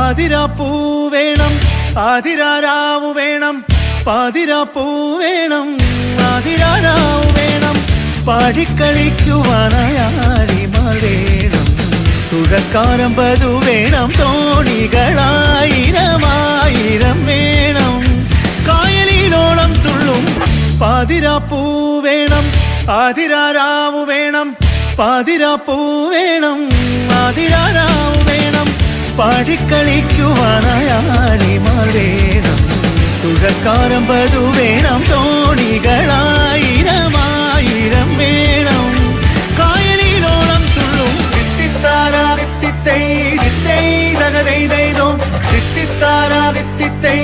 പാതിരാപ്പൂ വേണം ആതിരാരാവു വേണം പാതിരാപ്പൂ വേണം ആതിരാരാവു വേണം പാടിക്കളിക്കുവാനായാലിമാർ വേണം തുഴക്കാരമ്പതു വേണം തോണികളായിരമായിരം വേണം കായലിലോളം തുള്ളും പാതിരാപ്പൂ വേണം ആതിരാരാവു വേണം പാതിരാപ്പൂ വേണം ആതിരാരാവു വേണം പാടിക്കളിക്കുവാനായാലിമാർ വേണം തുഴക്കാരമ്പതു വേണം തോണികളായിരമായിരം വേണം കായലിലോളം തുള്ളും തിത്തിത്താരാ തിത്തിത്തൈ തിത്തൈ തകതൈ തൈതോ തിത്തിത്താരാ തിത്തിത്തൈ